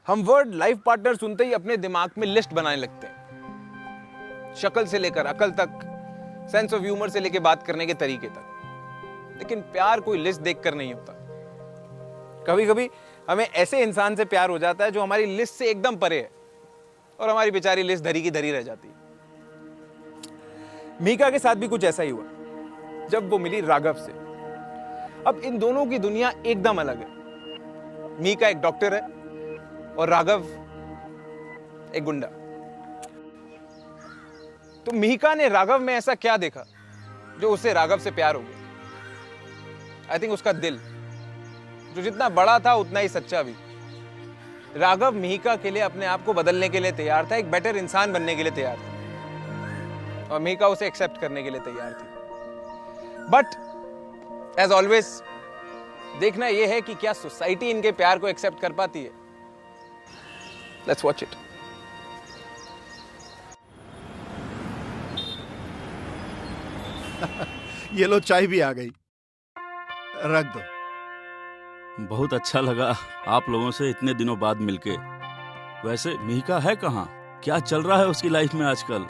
हम word life partner सुनते ही अपने दिमाग में लिस्ट बनाने लगते हैं, शक्ल से लेकर अकल तक, सेंस ऑफ ह्यूमर से लेकर बात करने के तरीके तक। लेकिन प्यार कोई लिस्ट देखकर नहीं होता। कभी कभी हमें ऐसे इंसान से प्यार हो जाता है जो हमारी लिस्ट से एकदम परे है और हमारी बेचारी लिस्ट धरी की धरी रह जाती है। मीका के साथ भी कुछ ऐसा ही हुआ जब वो मिली राघव से। अब इन दोनों की दुनिया एकदम अलग है। मीका एक डॉक्टर है और राघव एक गुंडा। तो मीका ने राघव में ऐसा क्या देखा जो उससे राघव से प्यार हो गया? आई थिंक उसका दिल, जो जितना बड़ा था उतना ही सच्चा भी। राघव मीका के लिए अपने आप को बदलने के लिए तैयार था, एक बेटर इंसान बनने के लिए तैयार था, और मीका उसे एक्सेप्ट करने के लिए तैयार थी। बट एज ऑलवेज देखना यह है कि क्या सोसाइटी इनके प्यार को एक्सेप्ट कर पाती है। Let's watch it. ये लो, चाय भी आ गई, रख दो। बहुत अच्छा लगा आप लोगों से इतने दिनों बाद मिलके। वैसे मीका है कहाँ? क्या चल रहा है उसकी लाइफ में आजकल?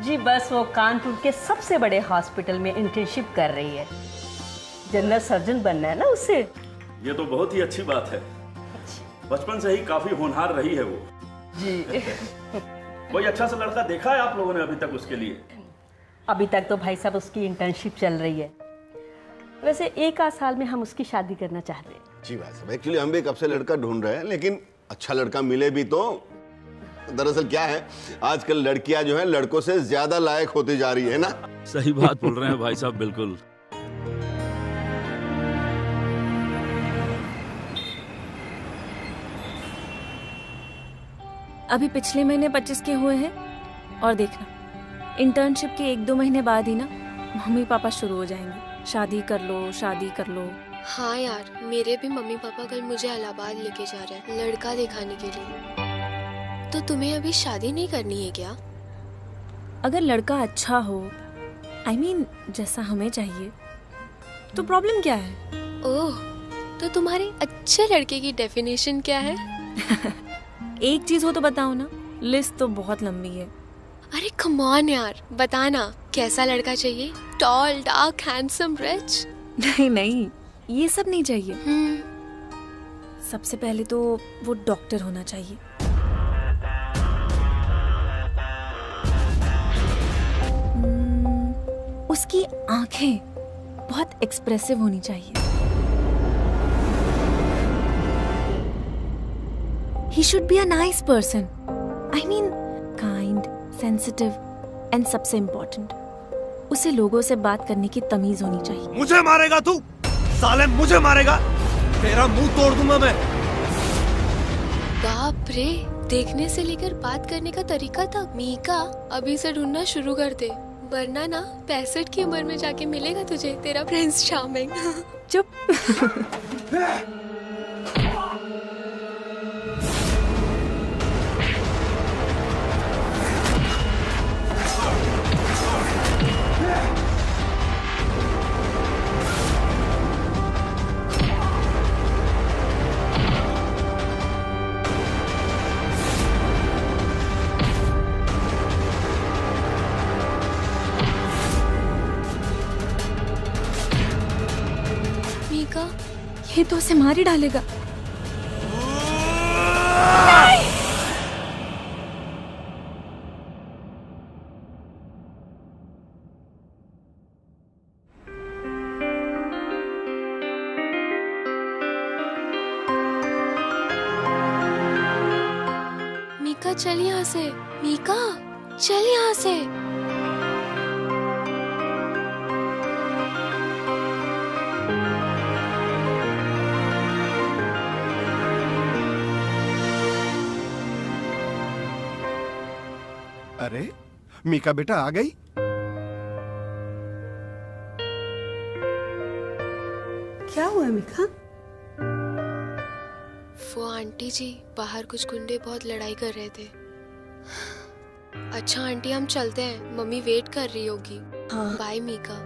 जी बस वो कानपुर के सबसे बड़े हॉस्पिटल में इंटर्नशिप कर रही है। जनरल सर्जन बनना है ना उसे। ये तो बहुत ही अच्छी बात है। बचपन से ही काफी होनहार रही है वो। जी कोई अच्छा सा लड़का देखा है आप लोगों ने अभी तक उसके लिए? अभी तक तो भाई साहब उसकी इंटर्नशिप चल रही है। वैसे एक आध साल में हम उसकी शादी करना चाहते हैं। जी भाई साहब, एक्चुअली हम भी कब से लड़का ढूंढ रहे हैं, लेकिन अच्छा लड़का मिले भी तो। दरअसल क्या है, आजकल लड़कियां जो है लड़कों से ज्यादा लायक होती जा रही है ना। सही बात बोल रहे हैं भाई साहब, बिल्कुल। अभी पिछले महीने 25 के हुए हैं और देखना इंटर्नशिप के 1-2 महीने बाद ही ना मम्मी पापा शुरू हो जाएंगे, शादी कर लो शादी कर लो। हाँ यार, मेरे भी मम्मी पापा कल मुझे इलाहाबाद लेके जा रहे हैं लड़का दिखाने के लिए। तो तुम्हें अभी शादी नहीं करनी है क्या? अगर लड़का अच्छा हो, I mean, जैसा हमें चाहिए, तो प्रॉब्लम क्या है? ओह, तो तुम्हारे अच्छे लड़के की डेफिनेशन क्या है? एक चीज हो तो बताओ ना, लिस्ट तो बहुत लंबी है। अरे कम ऑन यार, बताना कैसा लड़का चाहिए? Tall, dark, handsome, rich? नहीं नहीं, ये सब नहीं चाहिए। सबसे पहले तो वो डॉक्टर होना चाहिए। उसकी आंखें बहुत एक्सप्रेसिव होनी चाहिए। He should be a nice person. I mean, kind, sensitive, and सबसे important, उसे लोगों से बात करने की तमीज होनी चाहिए। मुझे मारेगा तू? साले मुझे मारेगा? तेरा मुंह तोड़ दूंगा मैं। बाप रे, देखने से लेकर बात करने का तरीका तक। मीका, अभी से ढूंढना शुरू कर दे, वरना ना 65 की उम्र में जाके मिलेगा तुझे तेरा प्रिंस चार्मिंग। चुप। ये तो उसे मार ही डालेगा। मीका चल यहाँ से, मीका चल यहाँ से। अरे मीका बेटा आ गई? क्या हुआ मीका? वो आंटी जी बाहर कुछ गुंडे बहुत लड़ाई कर रहे थे। अच्छा आंटी, हम चलते हैं, मम्मी वेट कर रही होगी। हाँ। बाय मीका।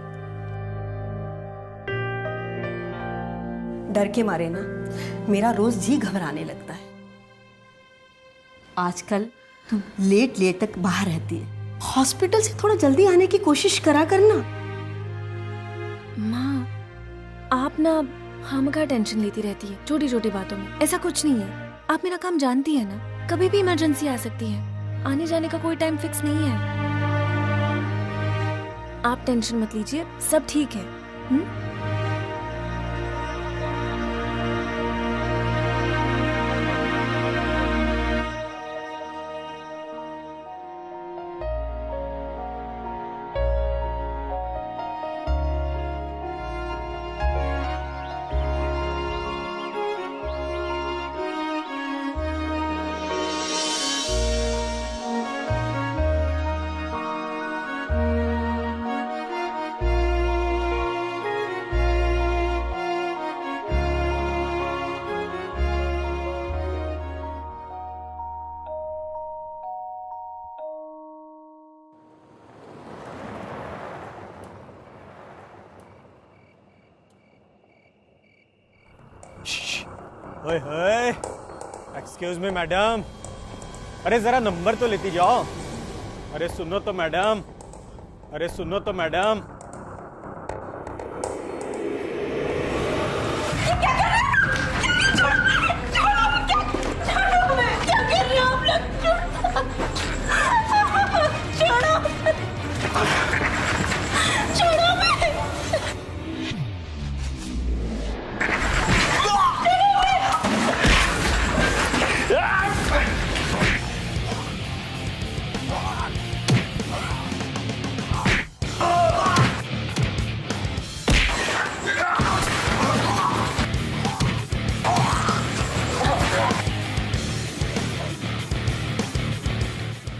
डर के मारे ना मेरा रोज जी घबराने लगता है। आजकल तुम लेट लेट तक बाहर रहती है, हॉस्पिटल से थोड़ा जल्दी आने की कोशिश करा करना। माँ, आप ना खामखा टेंशन लेती रहती है छोटी छोटी बातों में। ऐसा कुछ नहीं है, आप मेरा काम जानती है ना, कभी भी इमरजेंसी आ सकती है, आने जाने का कोई टाइम फिक्स नहीं है। आप टेंशन मत लीजिए, सब ठीक है। ओए होए, एक्सक्यूज मी मैडम, अरे जरा नंबर तो लेती जाओ। अरे सुनो तो मैडम, अरे सुनो तो मैडम।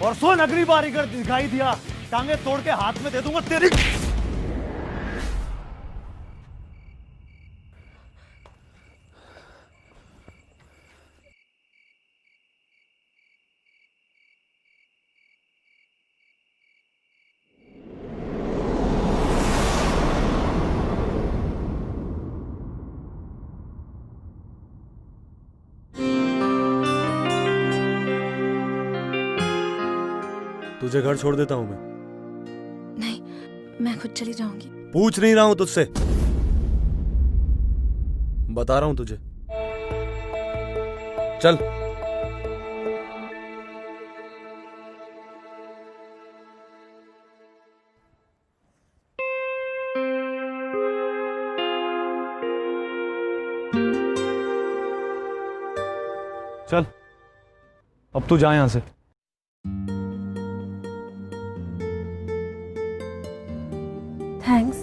और सो नगरी बारीगर दिखाई दिया, टांगे तोड़ के हाथ में दे दूंगा तेरी। तुझे घर छोड़ देता हूं मैं। नहीं, मैं खुद चली जाऊंगी। पूछ नहीं रहा हूं तुझसे, बता रहा हूं तुझे। चल। चल, अब तू जा यहां से। थैंक्स।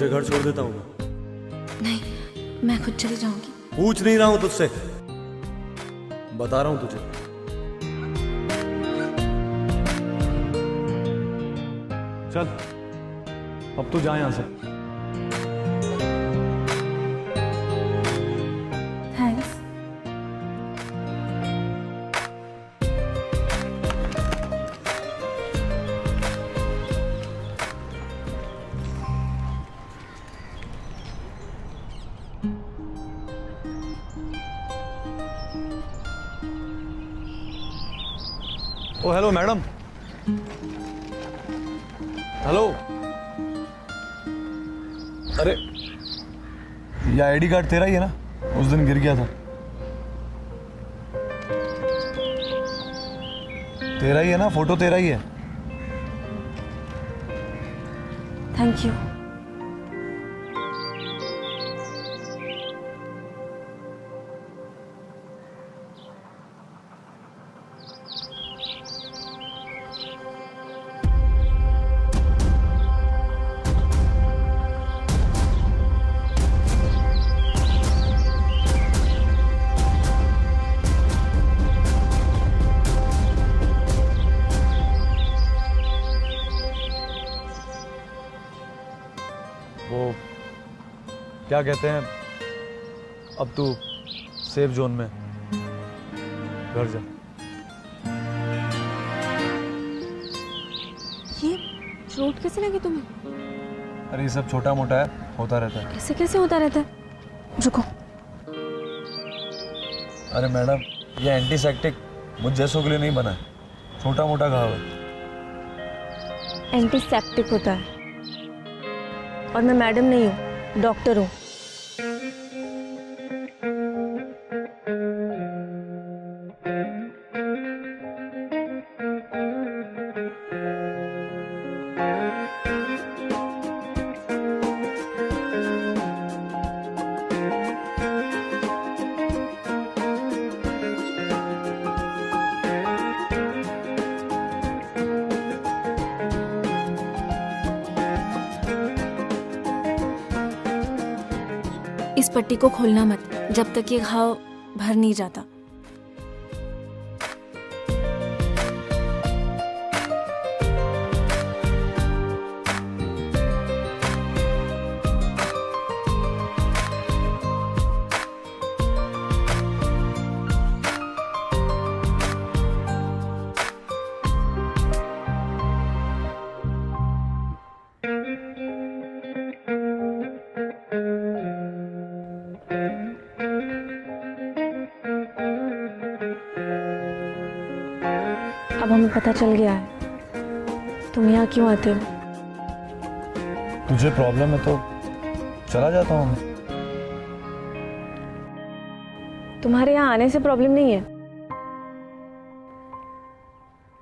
घर छोड़ देता हूं मैं। नहीं, मैं खुद चली जाऊंगी। पूछ नहीं रहा हूं तुझसे, बता रहा हूं तुझे। चल, अब तू जा यहां से। थैंक्स। ओ हेलो मैडम। हेलो। अरे ये आईडी कार्ड तेरा ही है ना? उस दिन गिर गया था। तेरा ही है ना? फोटो तेरा ही है। Thank you. क्या कहते हैं, अब तू सेफ जोन में, घर जा। ये चोट कैसे लगी तुम्हें? अरे ये सब छोटा मोटा है, होता रहता है। कैसे कैसे होता रहता है? रुको। अरे मैडम, ये एंटीसेप्टिक मुझ जैसों के लिए नहीं बना है, छोटा मोटा घाव है। एंटीसेप्टिक होता है, और मैं मैडम नहीं हूँ, डॉक्टर हूँ। इस पट्टी को खोलना मत जब तक ये घाव भर नहीं जाता। अब हमें पता चल गया है तुम यहाँ क्यों आते हो। तुझे प्रॉब्लम है तो चला जाता हूँ मैं। तुम्हारे यहाँ आने से प्रॉब्लम नहीं है,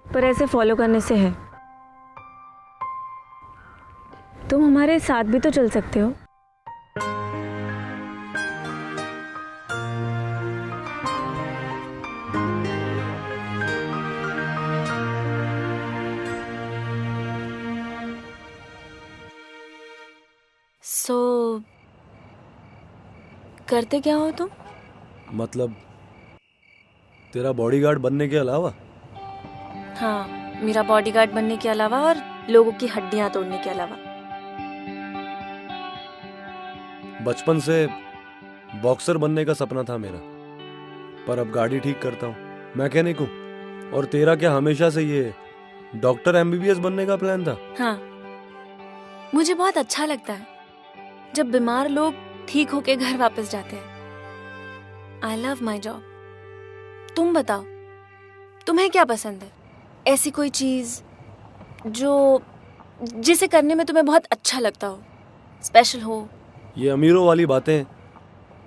पर ऐसे फॉलो करने से है। तुम हमारे साथ भी तो चल सकते हो। करते क्या हो तुम? मतलब तेरा बॉडीगार्ड बनने के अलावा? हाँ, मेरा बॉडीगार्ड बनने के अलावा और लोगों की हड्डियां तोड़ने के अलावा। बचपन से बॉक्सर बनने का सपना था मेरा, पर अब गाड़ी ठीक करता हूँ, मैकेनिक हूँ। और तेरा क्या हमेशा से ये डॉक्टर MBBS बनने का प्लान था? हाँ, मुझे बहुत अच्छा लगता है जब बीमार लोग ठीक होके घर वापस जाते हैं। I love my job. तुम बताओ, तुम्हें क्या पसंद है? ऐसी कोई चीज जिसे करने में तुम्हें बहुत अच्छा लगता हो, स्पेशल हो। ये अमीरों वाली बातें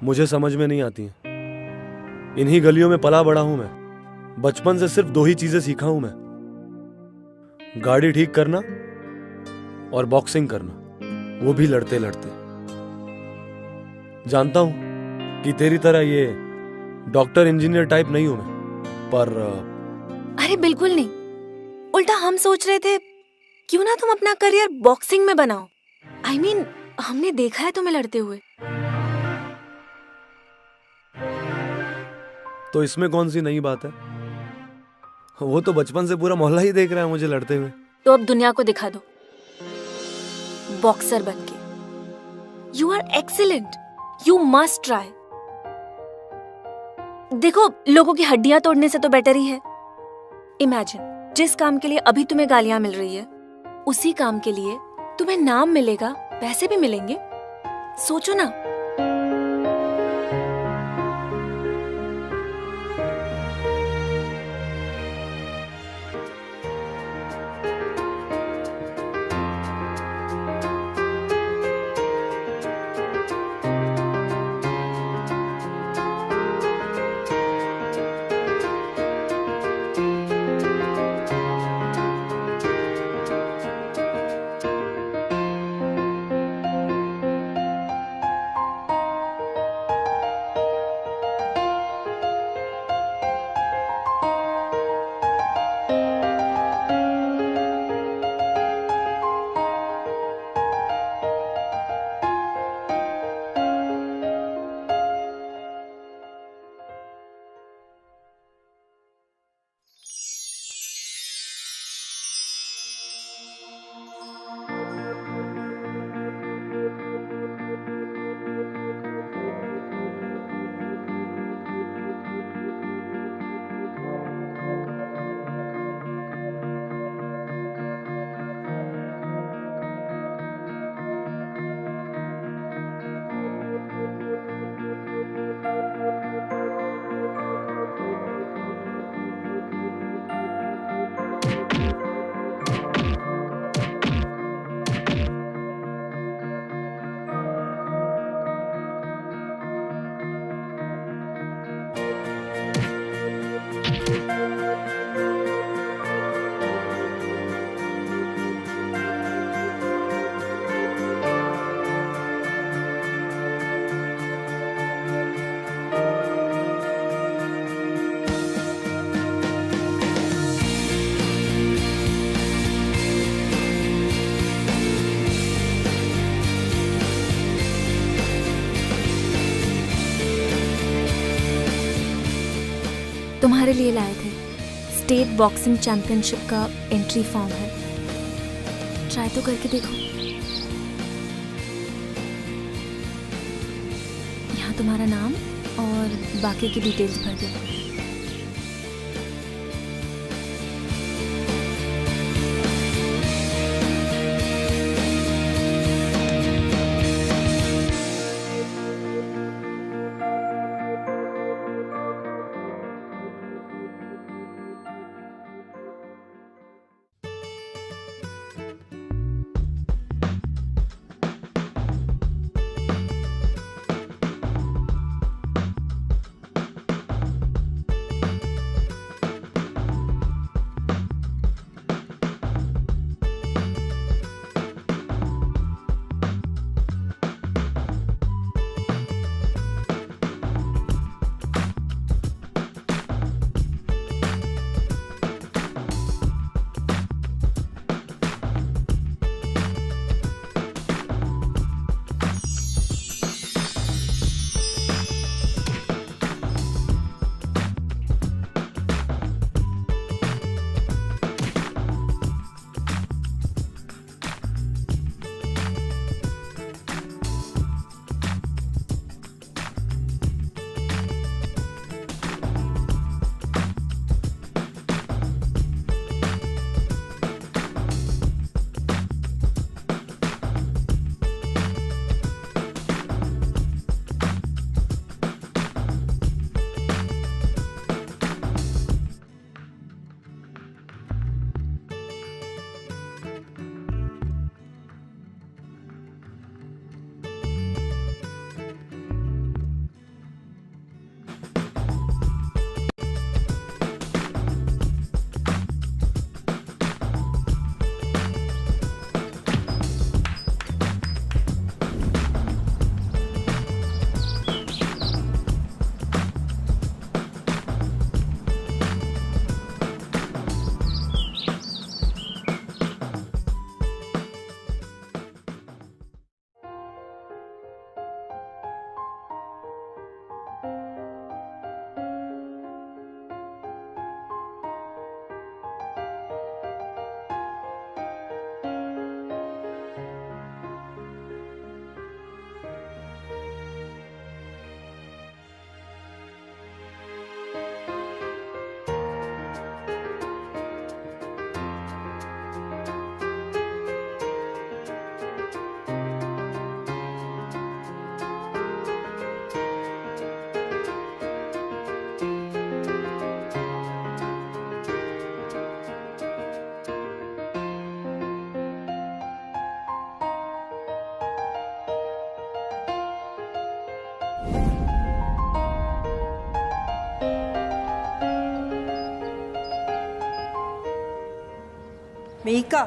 मुझे समझ में नहीं आती हैं। इन्हीं गलियों में पला बड़ा हूं मैं। बचपन से सिर्फ 2 ही चीजें सीखा हूं मैं, गाड़ी ठीक करना और बॉक्सिंग करना, वो भी लड़ते लड़ते। जानता हूं कि तेरी तरह ये डॉक्टर इंजीनियर टाइप नहीं हूं मैं, पर अरे बिल्कुल नहीं, उल्टा हम सोच रहे थे क्यों ना तुम अपना करियर बॉक्सिंग में बनाओ। I mean, हमने देखा है तुम्हें लड़ते हुए। तो इसमें कौन सी नई बात है? वो तो बचपन से पूरा मोहल्ला ही देख रहा है मुझे लड़ते हुए। तो अब दुनिया को दिखा दो बॉक्सर बनके। You are excellent, you must try. देखो, लोगों की हड्डियां तोड़ने से तो बेटर ही है। इमेजिन, जिस काम के लिए अभी तुम्हें गालियां मिल रही है, उसी काम के लिए तुम्हें नाम मिलेगा, पैसे भी मिलेंगे। सोचो ना। तुम्हारे लिए लाए थे। स्टेट बॉक्सिंग चैंपियनशिप का एंट्री फॉर्म है, ट्राई तो करके देखो। यहाँ तुम्हारा नाम और बाकी की डिटेल्स भर दो। मेहिका,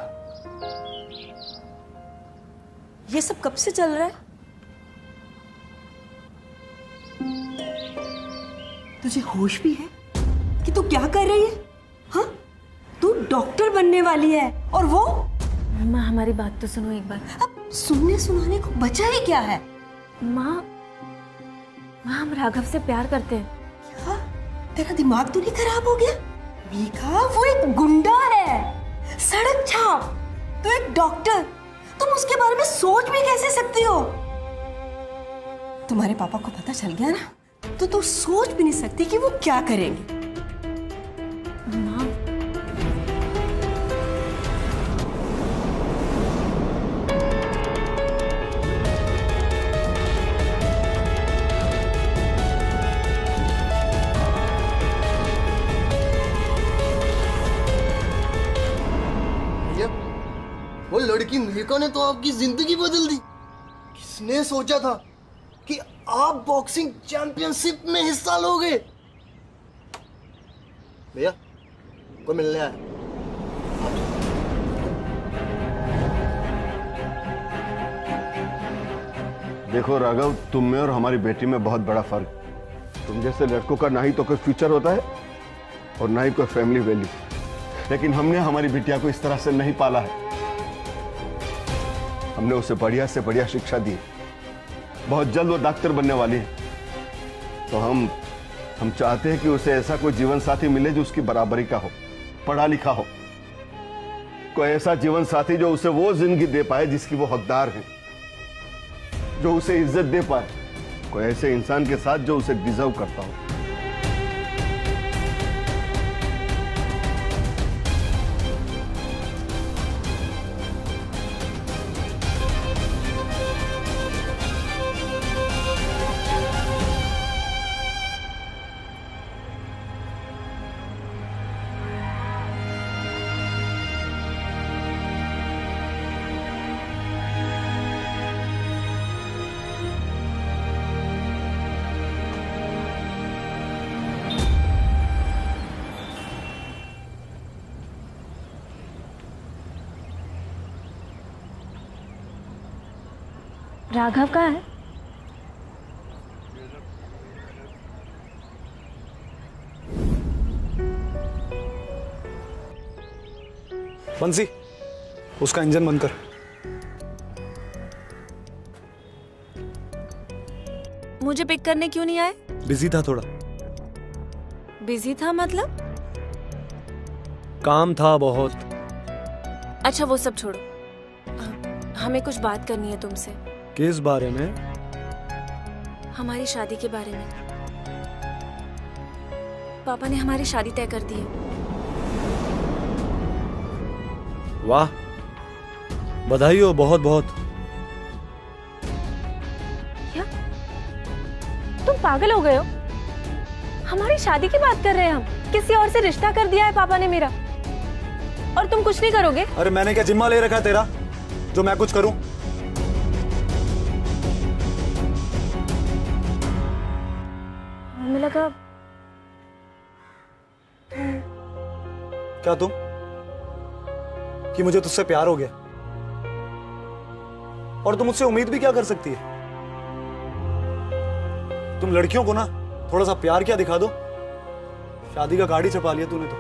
ये सब कब से चल रहा है? तुझे होश भी है कि तू क्या कर रही है? हाँ, तू डॉक्टर बनने वाली है और वो। माँ हमारी बात तो सुनो एक बार। अब सुनने सुनाने को बचा ही क्या है? माँ हम राघव से प्यार करते हैं। क्या तेरा दिमाग तो नहीं खराब हो गया? मेहिका, वो एक गुंडा है, सड़क छाप। तो एक डॉक्टर, तुम उसके बारे में सोच भी कैसे सकती हो? तुम्हारे पापा को पता चल गया ना, तो तू सोच भी नहीं सकती कि वो क्या करेंगे। माँ वो लड़की मेहिका ने तो आपकी जिंदगी बदल दी। किसने सोचा था कि आप बॉक्सिंग चैंपियनशिप में हिस्सा लोगे? भैया कोई मिलने आया। देखो राघव, तुम में और हमारी बेटी में बहुत बड़ा फर्क। तुम जैसे लड़कों का ना ही तो कोई फ्यूचर होता है और ना ही कोई फैमिली वैल्यू, लेकिन हमने हमारी बिटिया को इस तरह से नहीं पाला है। हमने उसे बढ़िया से बढ़िया शिक्षा दी। बहुत जल्द वो डॉक्टर बनने वाली है, तो हम हम चाहते हैं कि उसे ऐसा कोई जीवन साथी मिले जो उसकी बराबरी का हो, पढ़ा लिखा हो, कोई ऐसा जीवन साथी जो उसे वो जिंदगी दे पाए जिसकी वो हकदार है, जो उसे इज्जत दे पाए, कोई ऐसे इंसान के साथ जो उसे डिजर्व करता हो। राघव कहाँ है? बंसी, उसका इंजन बंद कर। मुझे पिक करने क्यों नहीं आए? बिजी था थोड़ा। बिजी था मतलब? काम था बहुत। अच्छा वो सब छोड़ो, हमें कुछ बात करनी है तुमसे। किस बारे में? हमारी शादी के बारे में। पापा ने हमारी शादी तय कर दी है। वाह, बधाई हो बहुत बहुत। क्या? तुम पागल हो गए हो? हमारी शादी की बात कर रहे हैं हम। किसी और से रिश्ता कर दिया है पापा ने मेरा, और तुम कुछ नहीं करोगे? अरे मैंने क्या जिम्मा ले रखा है तेरा जो मैं कुछ करूं? हमें लगा क्या तुम कि मुझे तुझसे प्यार हो गया, और तुम मुझसे उम्मीद भी क्या कर सकती है? तुम लड़कियों को ना थोड़ा सा प्यार क्या दिखा दो, शादी का कार्ड ही छपा लिया तूने तो।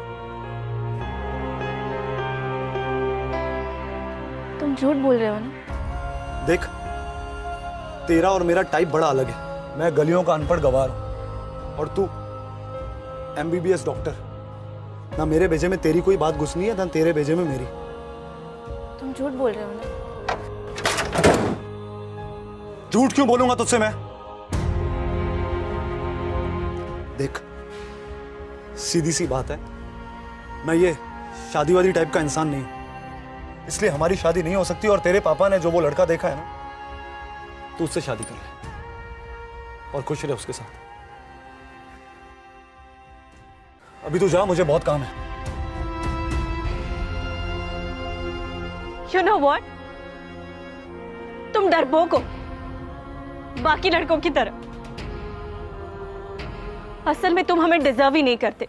तुम झूठ बोल रहे हो ना? देख, तेरा और मेरा टाइप बड़ा अलग है। मैं गलियों का अनपढ़ गवार हूं, और तू MBBS डॉक्टर। ना मेरे भेजे में तेरी कोई बात घुसनी है, ना तेरे भेजे में मेरी। तुम झूठ बोल रहे हो ना? झूठ क्यों बोलूंगा तुझसे मैं? देख, सीधी सी बात है, मैं ये शादी वादी टाइप का इंसान नहीं हूं, इसलिए हमारी शादी नहीं हो सकती। और तेरे पापा ने जो वो लड़का देखा है ना, तू उससे शादी कर ले और खुश रहे उसके साथ। अभी तू जा, मुझे बहुत काम है। You know what? तुम डरपोक हो, बाकी लड़कों की तरह। असल में तुम हमें डिजर्व ही नहीं करते।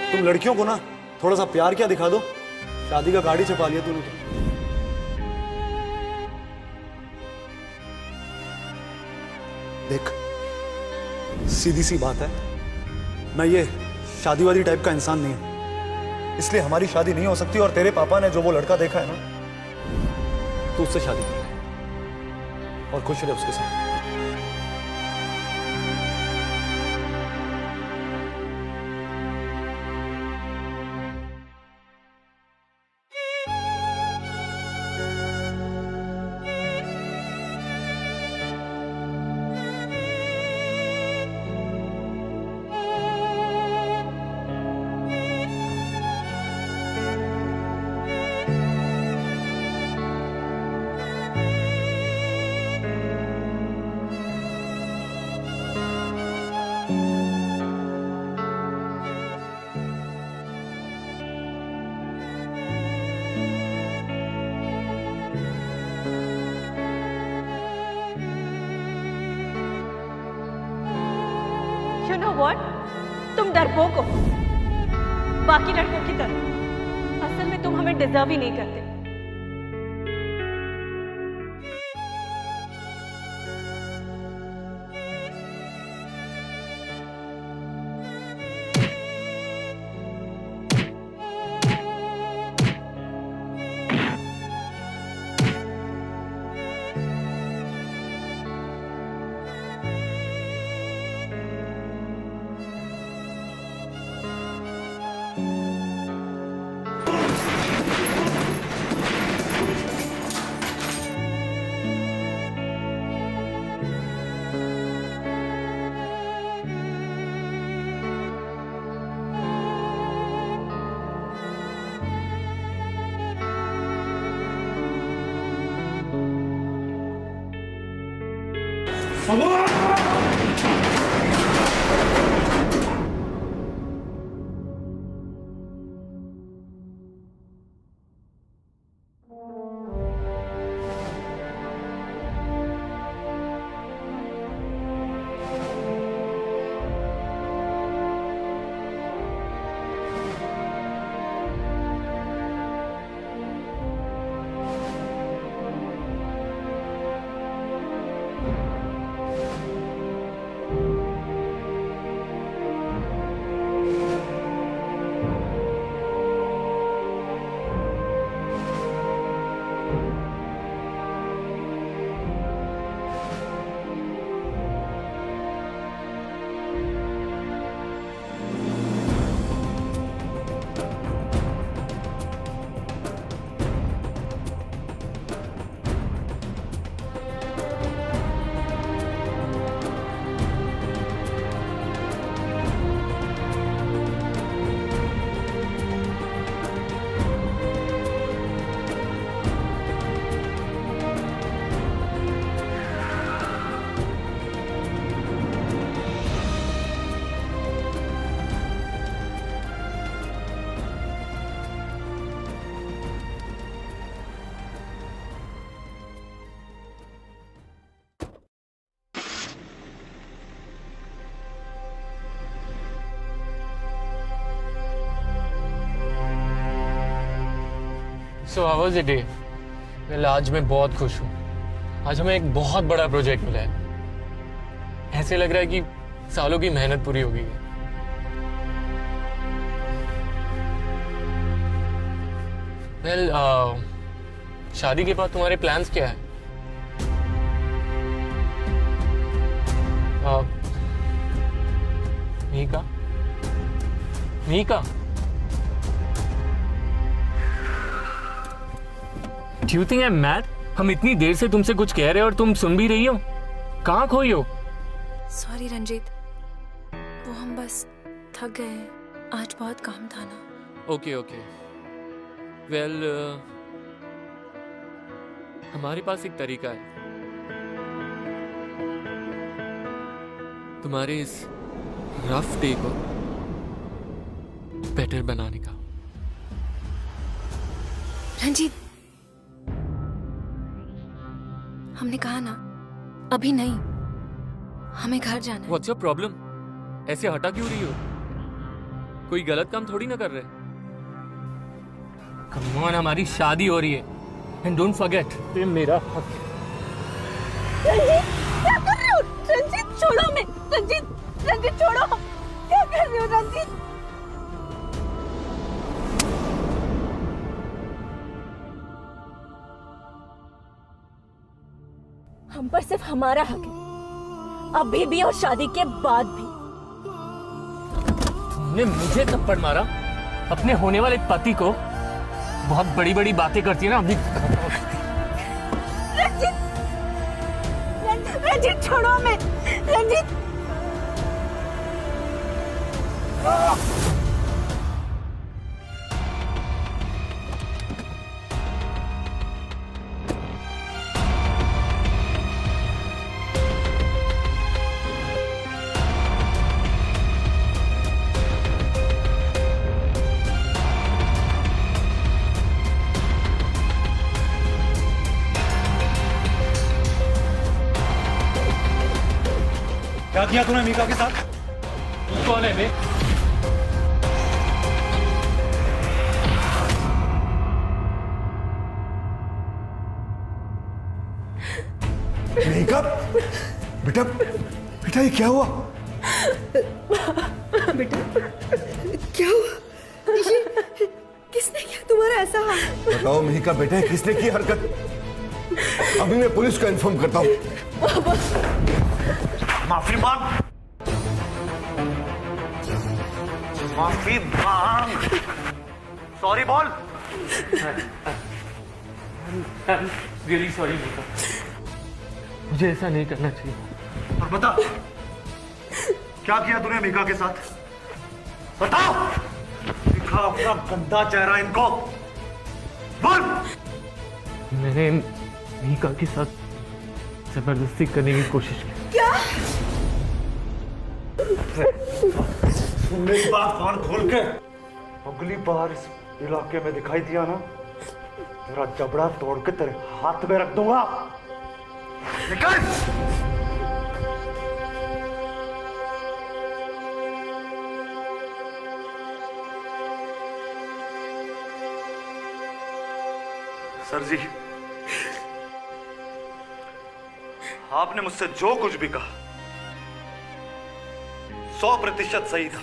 तुम लड़कियों को ना थोड़ा सा प्यार क्या दिखा दो, शादी का कार्ड ही छपा लिया तूने तो। देख, सीधी सी बात है, मैं ये शादी वादी टाइप का इंसान नहीं हूं, इसलिए हमारी शादी नहीं हो सकती। और तेरे पापा ने जो वो लड़का देखा है ना, तू उससे शादी कर ले और खुश रहे उसके साथ। नो व्हाट, तुम डरपोक हो, बाकी लड़कों की तरह। असल में तुम हमें डिजर्व ही नहीं करते। So how was your day? Well, आज मैं बहुत खुश हूँ। आज हमें एक बहुत बड़ा प्रोजेक्ट मिला है। ऐसे लग रहा है कि सालों की मेहनत पूरी हो गई है। Well, शादी के बाद तुम्हारे प्लान्स क्या है? Mika? Mika? Do you think I'm mad? हम इतनी देर से तुमसे कुछ कह रहे हैं और तुम सुन भी रही हो? कहाँ खोई हो? सॉरी रंजीत, वो हम बस थक गए हैं। आज बहुत काम था ना। Okay okay. वेल, हमारे पास एक तरीका है तुम्हारे इस रफ डे को बेटर बनाने का। रंजीत, हमने कहा ना, अभी नहीं, हमें घर जाना है। What's your problem? ऐसे हटा क्यों रही हो? कोई गलत काम थोड़ी ना कर रहे। Come on, हमारी शादी हो रही है। And don't forget, ये मेरा हक है। रंजीत, क्या कर रहे हो? रंजीत, छोड़ो मैं। रंजीत, रंजीत छोड़ो। क्या कर रहे हो रंजीत? हम पर सिर्फ हमारा हक है, अभी भी और शादी के बाद भी। तुमने मुझे थप्पड़ मारा, अपने होने वाले पति को। बहुत बड़ी बड़ी बातें करती है ना अभी। रंजीत, रंजीत छोड़ो मैं। रंजीत, क्या किया तूने मीका के साथ? कौन है बे? मेघा, बेटा बेटा ये क्या हुआ? बेटा क्या हुआ? किसने किया तुम्हारा ऐसा हाल? बताओ मेघा बेटा, किसने की हरकत? अभी मैं पुलिस को इन्फॉर्म करता हूँ। माफी मांग, माफी मांग, सॉरी बोल। रियली सॉरी मीका, मुझे ऐसा नहीं करना चाहिए। और बता, क्या किया तूने मीका के साथ? बताओ, दिखा अपना गंदा चेहरा इनको, बोल। मैंने मीका के साथ जबरदस्ती करने की कोशिश की। क्या? मेरी बात कान खोल के, अगली बार इस इलाके में दिखाई दिया ना, तेरा जबड़ा तोड़ के तेरे हाथ में रख दूंगा। निकल! सर जी, आपने मुझसे जो कुछ भी कहा 100% सही था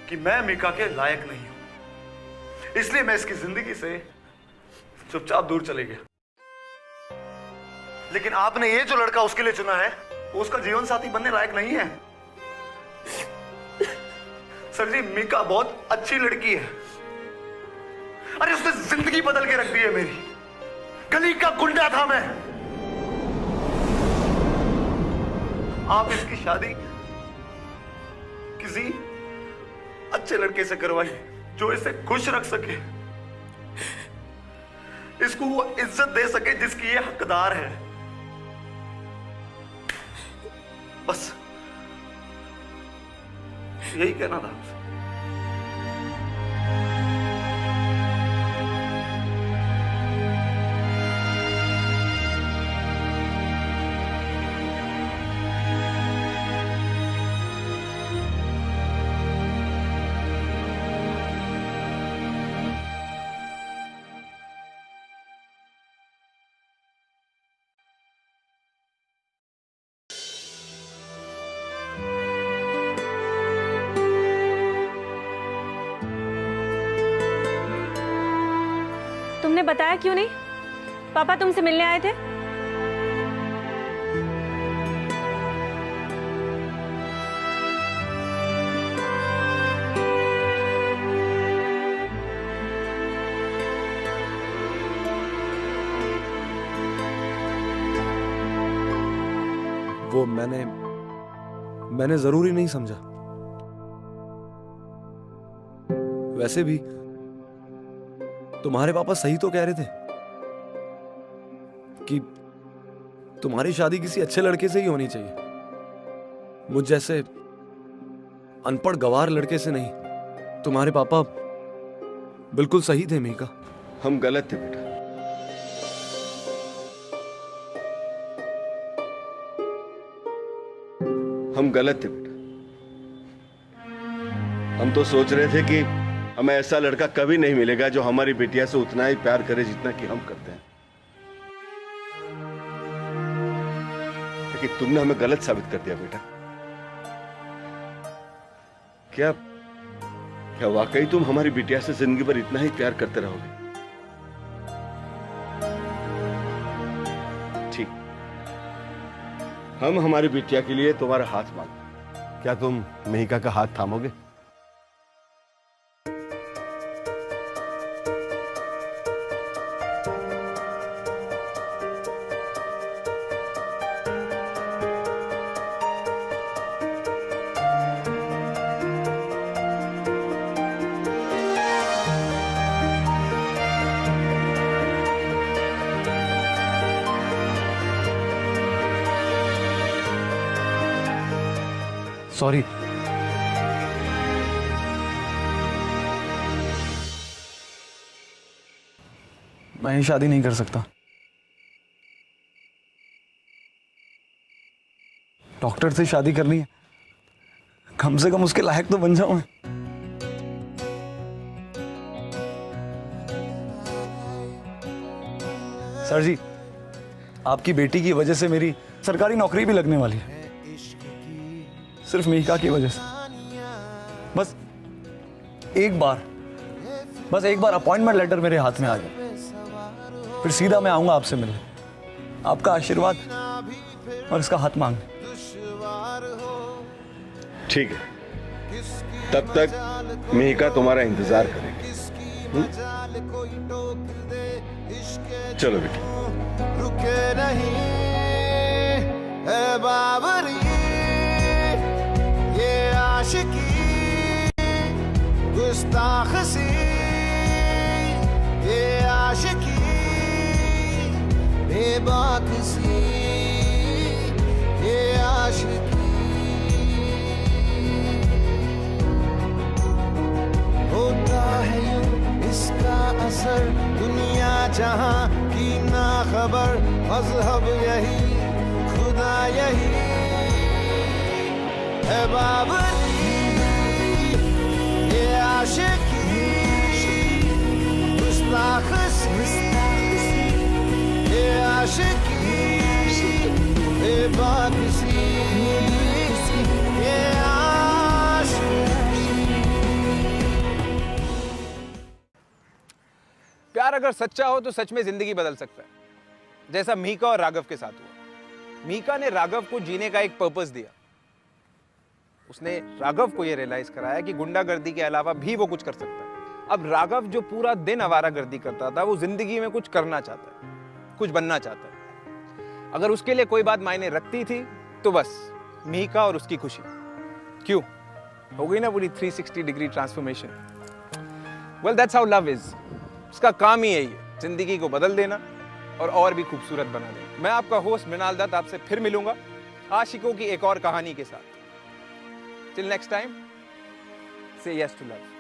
कि मैं मीका के लायक नहीं हूं, इसलिए मैं इसकी जिंदगी से चुपचाप दूर चले गया। लेकिन आपने ये जो लड़का उसके लिए चुना है, वो उसका जीवन साथी बनने लायक नहीं है। सर जी, मीका बहुत अच्छी लड़की है। अरे उसने जिंदगी बदल के रख दी है मेरी। गली का गुंडा था मैं। आप इसकी शादी किसी अच्छे लड़के से करवाइए जो इसे खुश रख सके, इसको वो इज्जत दे सके जिसकी ये हकदार है। बस यही कहना था मुझे। तुमने बताया क्यों नहीं? पापा तुमसे मिलने आए थे। वो मैंने जरूरी नहीं समझा। वैसे भी तुम्हारे पापा सही तो कह रहे थे कि तुम्हारी शादी किसी अच्छे लड़के से ही होनी चाहिए, मुझ जैसे अनपढ़ गवार लड़के से नहीं। तुम्हारे पापा बिल्कुल सही थे मीका। हम गलत थे बेटा। हम गलत थे बेटा। हम तो सोच रहे थे कि हमें ऐसा लड़का कभी नहीं मिलेगा जो हमारी बेटिया से उतना ही प्यार करे जितना कि हम करते हैं, लेकिन तुमने हमें गलत साबित कर दिया बेटा। क्या वाकई तुम हमारी बिटिया से जिंदगी भर इतना ही प्यार करते रहोगे? ठीक, हम हमारी बिटिया के लिए तुम्हारा हाथ मांगो। क्या तुम मेहिका का हाथ थामोगे? सॉरी। मैं ये शादी नहीं कर सकता। डॉक्टर से शादी करनी है, कम से कम उसके लायक तो बन जाऊं मैं। सर जी, आपकी बेटी की वजह से मेरी सरकारी नौकरी भी लगने वाली है, सिर्फ मिहिका की वजह से। बस एक बार अपॉइंटमेंट लेटर मेरे हाथ में आ जाए, फिर सीधा मैं आऊंगा आपसे मिलने, आपका आशीर्वाद और इसका हाथ मांगने। ठीक है, तब तक मिहिका तुम्हारा इंतजार करेगी। चलो बेटी। रुके नहीं है बाबरी ये आशिकी गुस्ताख सी ये आशिकी बेबाक सी ये आशिकी होता है यूं इसका असर दुनिया जहां की ना खबर मजहब यही खुदा यही है बाबरी ये आशिकी गुस्ताख सी ये आशिकी बेबाक सी ये प्यार अगर सच्चा हो तो सच में जिंदगी बदल सकता है, जैसा मिहिका और राघव के साथ हुआ। मिहिका ने राघव को जीने का एक पर्पस दिया। उसने राघव को यह रियलाइज कराया कि गुंडागर्दी के अलावा भी वो कुछ कर सकता है। अब राघव जो पूरा दिन आवारागर्दी करता था, वो जिंदगी में कुछ करना चाहता है, कुछ बनना चाहता है। अगर उसके लिए कोई बात मायने रखती थी तो बस मिहिका और उसकी खुशी। क्यों? हो गई ना पूरी 360 degree transformation. Well that's how love is. उसका काम ही यही है, जिंदगी को बदल देना और भी खूबसूरत बना देना। मैं आपका होस्ट मृणाल दत्त आपसे फिर मिलूंगा आशिकों की एक और कहानी के साथ। टिल नेक्स्ट टाइम, से यस टू लव।